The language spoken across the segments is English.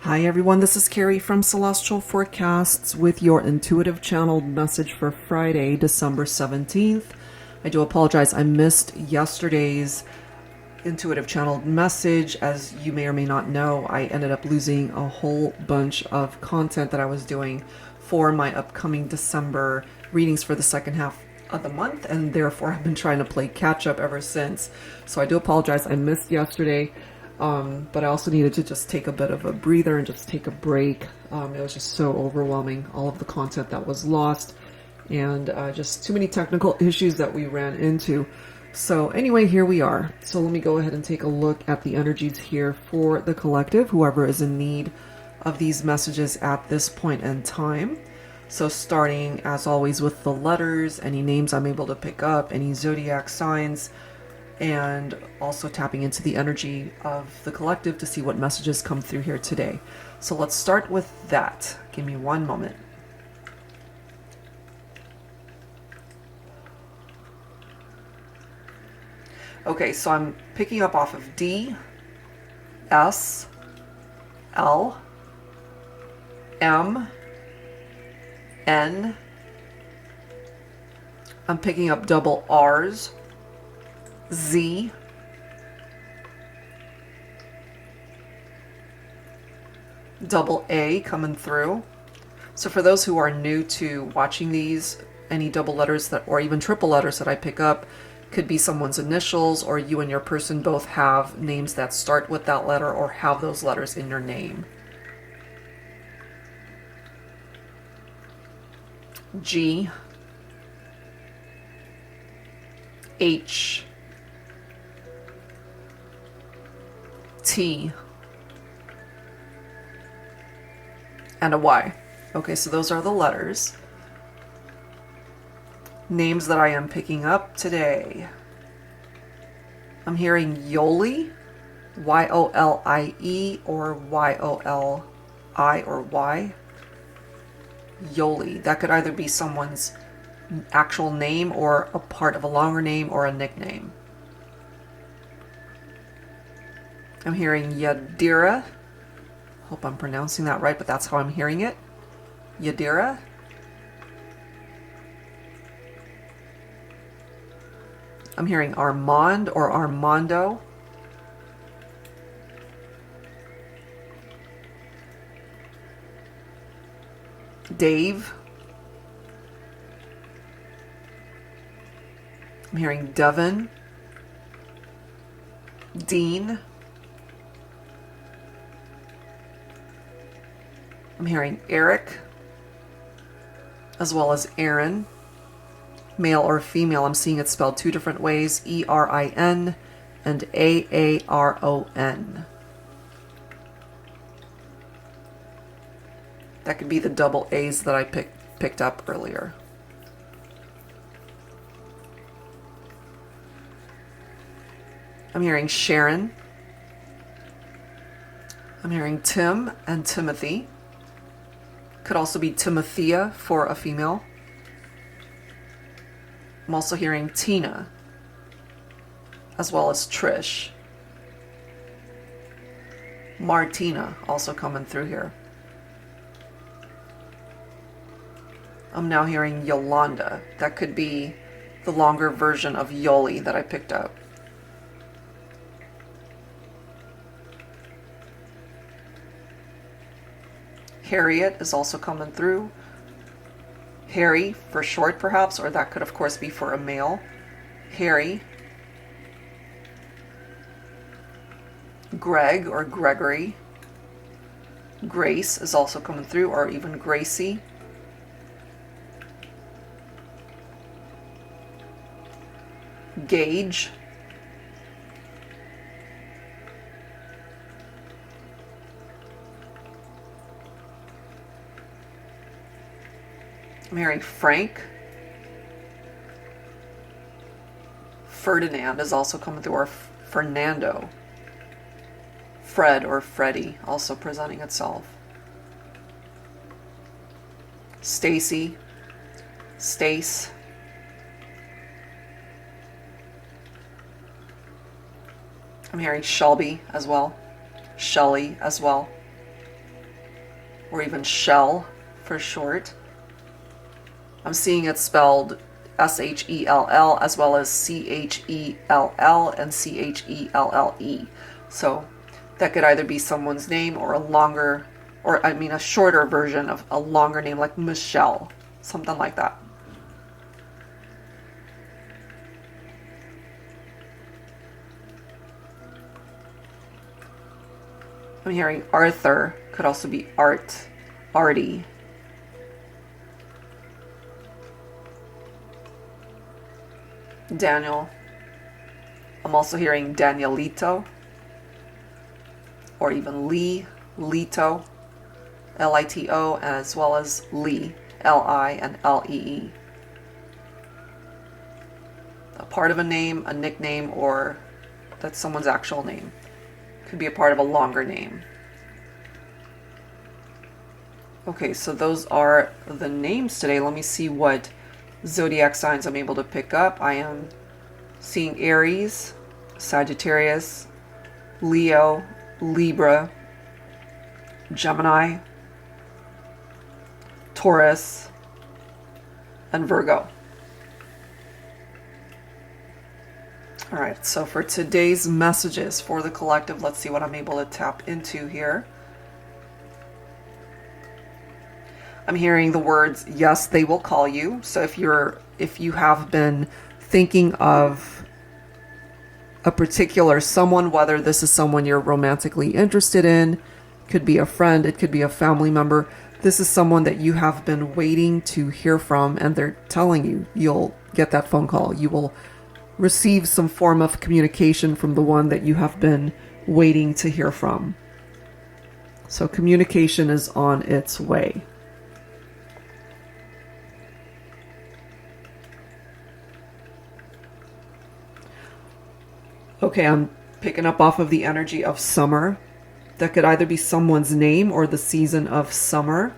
Hi everyone, this is Carrie from Celestial Forecasts with your intuitive channeled message for Friday, December 17th. I do apologize, I missed yesterday's intuitive channeled message. As you may or may not know, I ended up losing a whole bunch of content that I was doing for my upcoming December readings for the second half of the month, and therefore I've been trying to play catch up ever since. So I do apologize, I missed yesterday. But I also needed to just take a bit of a breather and just take a break. It was just so overwhelming, all of the content that was lost, and just too many technical issues that we ran into. So anyway, here we are. So let me go ahead and take a look at the energies here for the collective, whoever is in need of these messages at this point in time. So starting, as always, with the letters, any names I'm able to pick up, any zodiac signs, and also tapping into the energy of the collective to see what messages come through here today. So let's start with that. Give me one moment. Okay, so I'm picking up off of D, S, L, M, N. I'm picking up double R's, Z, double A coming through. So for those who are new to watching these, any double letters that, or even triple letters that I pick up, could be someone's initials, or you and your person both have names that start with that letter or have those letters in your name. G, H, T, and a Y. Okay, so those are the letters. Names that I am picking up today. I'm hearing Yolie, Y-O-L-I-E, or Y-O-L-I, or Y. Yolie. That could either be someone's actual name or a part of a longer name or a nickname. I'm hearing Yadira. Hope I'm pronouncing that right, but that's how I'm hearing it. Yadira. I'm hearing Armand or Armando. Dave. I'm hearing Devin. Dean. I'm hearing Eric, as well as Aaron, male or female. I'm seeing it spelled two different ways, E-R-I-N and A-A-R-O-N. That could be the double A's that I picked up earlier. I'm hearing Sharon. I'm hearing Tim and Timothy. Could also be Timothea for a female. I'm also hearing Tina, as well as Trish. Martina also coming through here. I'm now hearing Yolanda. That could be the longer version of Yolie that I picked up. Harriet is also coming through. Harry for short perhaps, or that could of course be for a male. Harry. Greg or Gregory. Grace is also coming through, or even Gracie. Gage. I'm hearing Frank. Ferdinand is also coming through, or Fernando. Fred or Freddie also presenting itself. Stacy. Stace. I'm hearing Shelby as well. Shelly as well. or even shell for short. I'm seeing it spelled S-H-E-L-L as well as C-H-E-L-L and C-H-E-L-L-E. So that could either be someone's name or a shorter version of a longer name like Michelle, something like that. I'm hearing Arthur, could also be Art, Artie. Daniel. I'm also hearing Danielito, or even Lee, Lito, L-I-T-O, as well as Lee, L-I and L-E-E. A part of a name, a nickname, or that's someone's actual name. Could be a part of a longer name. Okay, so those are the names today. Let me see what zodiac signs I'm able to pick up. I am seeing Aries, Sagittarius, Leo, Libra, Gemini, Taurus, and Virgo. All right, so for today's messages for the collective, let's see what I'm able to tap into here. I'm hearing the words, yes, they will call you. So if you have been thinking of a particular someone, whether this is someone you're romantically interested in, could be a friend, it could be a family member, this is someone that you have been waiting to hear from, and they're telling you you'll get that phone call. You will receive some form of communication from the one that you have been waiting to hear from. So communication is on its way. Okay, I'm picking up off of the energy of summer. That could either be someone's name or the season of summer.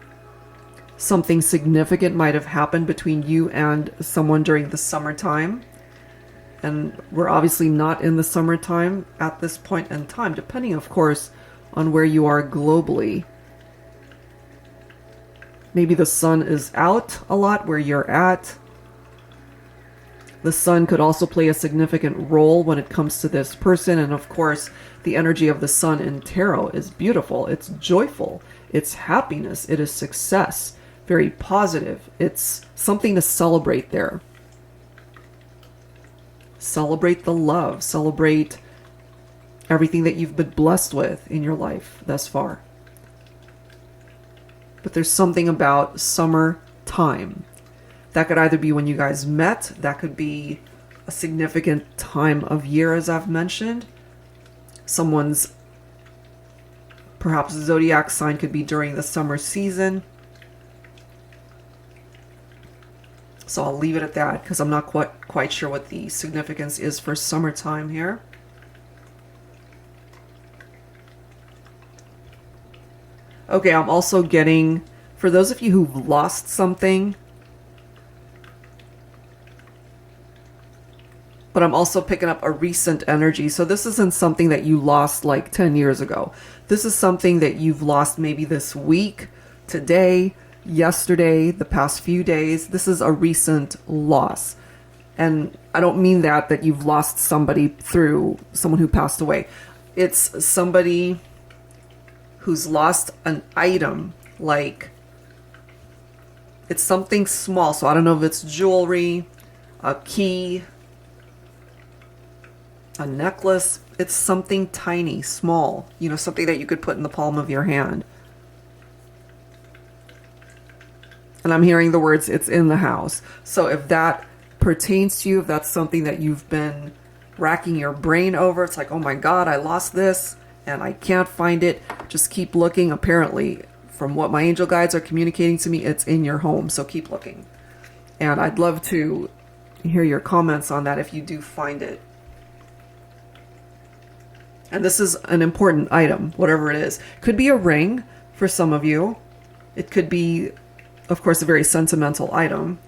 Something significant might have happened between you and someone during the summertime. And we're obviously not in the summertime at this point in time, depending, of course, on where you are globally. Maybe the sun is out a lot where you're at. The sun could also play a significant role when it comes to this person. And of course, the energy of the sun in tarot is beautiful. It's joyful. It's happiness. It is success. Very positive. It's something to celebrate there. Celebrate the love. Celebrate everything that you've been blessed with in your life thus far. But there's something about summertime. That could either be when you guys met. That could be a significant time of year, as I've mentioned. Someone's perhaps zodiac sign could be during the summer season. So I'll leave it at that because I'm not quite sure what the significance is for summertime here. Okay, I'm also getting, for those of you who've lost something, but I'm also picking up a recent energy. So this isn't something that you lost like 10 years ago. This is something that you've lost maybe this week, today, yesterday, the past few days. This is a recent loss. And I don't mean that you've lost somebody through someone who passed away. It's somebody who's lost an item, like it's something small. So I don't know if it's jewelry, a key, a necklace. It's something tiny, small, something that you could put in the palm of your hand. And I'm hearing the words, it's in the house. So if that pertains to you, if that's something that you've been racking your brain over, it's like, oh my God, I lost this and I can't find it. Just keep looking. Apparently, from what my angel guides are communicating to me, it's in your home. So keep looking. And I'd love to hear your comments on that if you do find it. And this is an important item, whatever it is. Could be a ring for some of you. It could be, of course, a very sentimental item.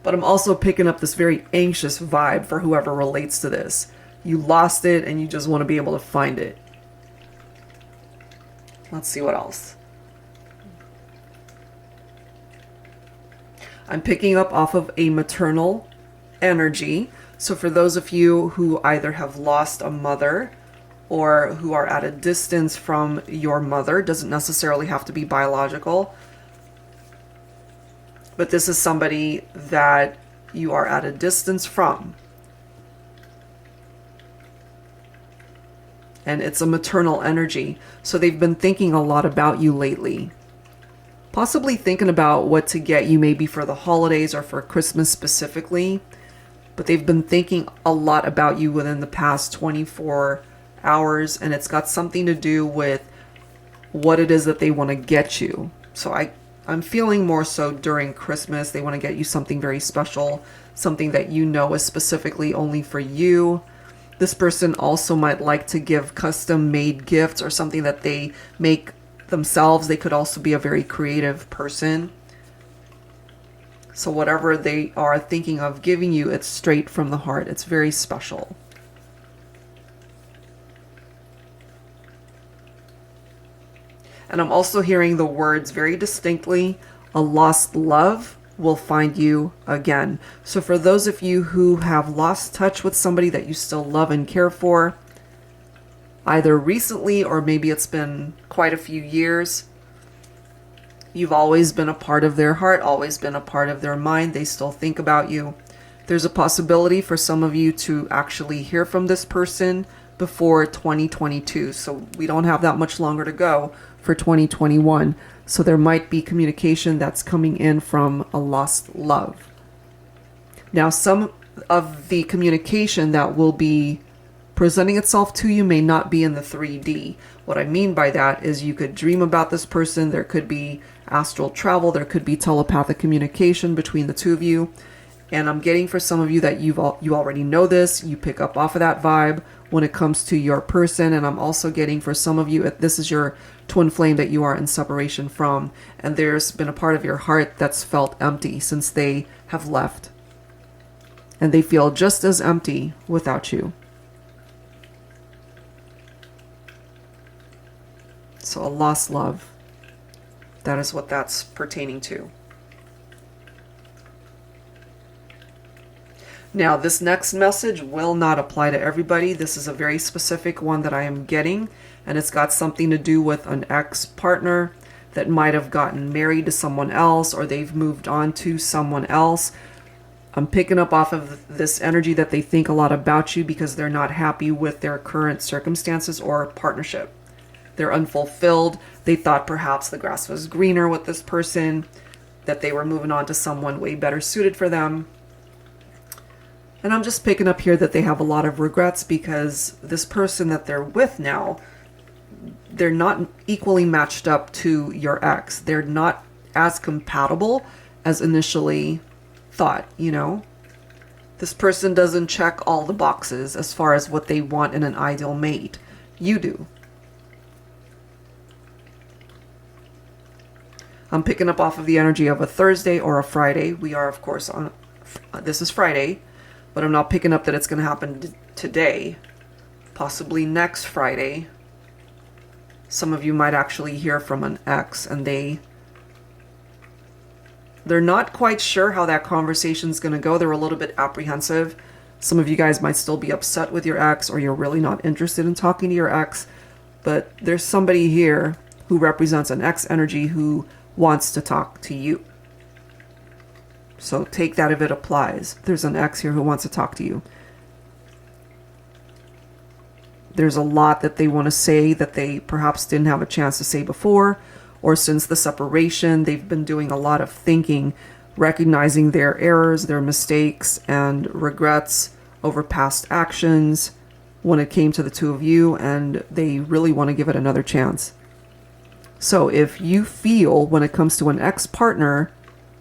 But I'm also picking up this very anxious vibe for whoever relates to this. You lost it and you just want to be able to find it. Let's see what else. I'm picking up off of a maternal energy. So for those of you who either have lost a mother or who are at a distance from your mother, doesn't necessarily have to be biological, but this is somebody that you are at a distance from. And it's a maternal energy. So they've been thinking a lot about you lately. Possibly thinking about what to get you maybe for the holidays or for Christmas specifically. But they've been thinking a lot about you within the past 24 hours. And it's got something to do with what it is that they want to get you. So I'm feeling more so during Christmas. They want to get you something very special. Something that you know is specifically only for you. This person also might like to give custom made gifts or something that they make themselves. They could also be a very creative person. So whatever they are thinking of giving you, it's straight from the heart. It's very special. And I'm also hearing the words very distinctly, a lost love will find you again. So for those of you who have lost touch with somebody that you still love and care for, either recently or maybe it's been quite a few years, you've always been a part of their heart, always been a part of their mind. They still think about you. There's a possibility for some of you to actually hear from this person before 2022. So we don't have that much longer to go for 2021. So there might be communication that's coming in from a lost love. Now, some of the communication that will be presenting itself to you may not be in the 3D. What I mean by that is you could dream about this person. There could be astral travel. There could be telepathic communication between the two of you. And I'm getting for some of you that you already know this. You pick up off of that vibe when it comes to your person. And I'm also getting for some of you, if this is your twin flame that you are in separation from, and there's been a part of your heart that's felt empty since they have left. And they feel just as empty without you. So a lost love. That is what that's pertaining to. Now, this next message will not apply to everybody. This is a very specific one that I am getting, and it's got something to do with an ex-partner that might have gotten married to someone else, or they've moved on to someone else. I'm picking up off of this energy that they think a lot about you because they're not happy with their current circumstances or partnership. They're unfulfilled. They thought perhaps the grass was greener with this person, that they were moving on to someone way better suited for them. And I'm just picking up here that they have a lot of regrets because this person that they're with now, they're not equally matched up to your ex. They're not as compatible as initially thought, you know? This person doesn't check all the boxes as far as what they want in an ideal mate. You do. I'm picking up off of the energy of a Thursday or a Friday. We are, of course, on, this is Friday. But I'm not picking up that it's going to happen today. Possibly next Friday. Some of you might actually hear from an ex and they're not quite sure how that conversation's going to go. They're a little bit apprehensive. Some of you guys might still be upset with your ex, or you're really not interested in talking to your ex. But there's somebody here who represents an ex energy who wants to talk to you. So take that if it applies. There's an ex here who wants to talk to you. There's a lot that they want to say that they perhaps didn't have a chance to say before, or since the separation, they've been doing a lot of thinking, recognizing their errors, their mistakes, and regrets over past actions when it came to the two of you, and they really want to give it another chance. So if you feel when it comes to an ex-partner,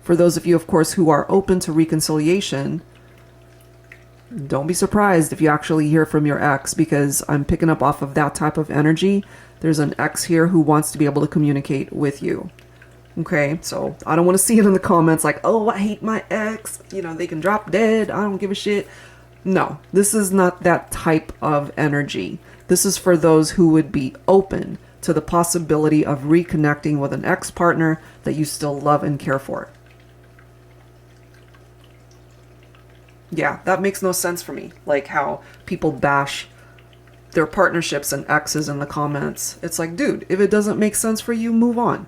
for those of you, of course, who are open to reconciliation, don't be surprised if you actually hear from your ex, because I'm picking up off of that type of energy. There's an ex here who wants to be able to communicate with you. Okay, so I don't want to see it in the comments like, oh, I hate my ex. You know, they can drop dead. I don't give a shit. No, this is not that type of energy. This is for those who would be open to the possibility of reconnecting with an ex-partner that you still love and care for. Yeah, that makes no sense for me. Like how people bash their partnerships and exes in the comments. It's like, dude, if it doesn't make sense for you, move on.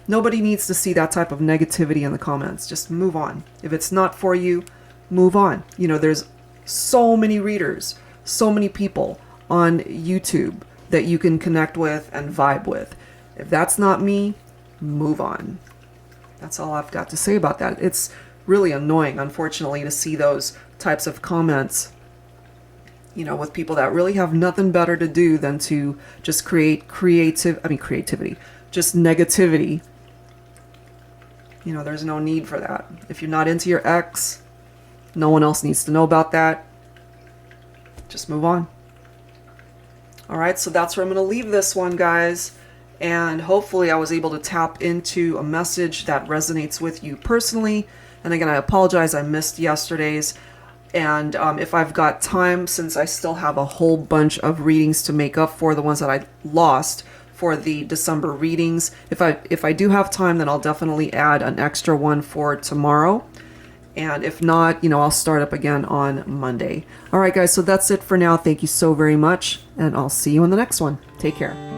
Nobody needs to see that type of negativity in the comments. Just move on. If it's not for you, move on. You know, there's so many readers, so many people on YouTube that you can connect with and vibe with. If that's not me, move on. That's all I've got to say about that. It's really annoying, unfortunately, to see those types of comments, you know, with people that really have nothing better to do than to just creativity, just negativity. You know, there's no need for that. If you're not into your ex, no one else needs to know about that. Just move on. All right, so that's where I'm going to leave this one, guys. And hopefully I was able to tap into a message that resonates with you personally. And again, I apologize, I missed yesterday's. And if I've got time, since I still have a whole bunch of readings to make up for the ones that I lost for the December readings, if I do have time, then I'll definitely add an extra one for tomorrow. And if not, you know, I'll start up again on Monday. All right, guys, so that's it for now. Thank you so very much, and I'll see you in the next one. Take care.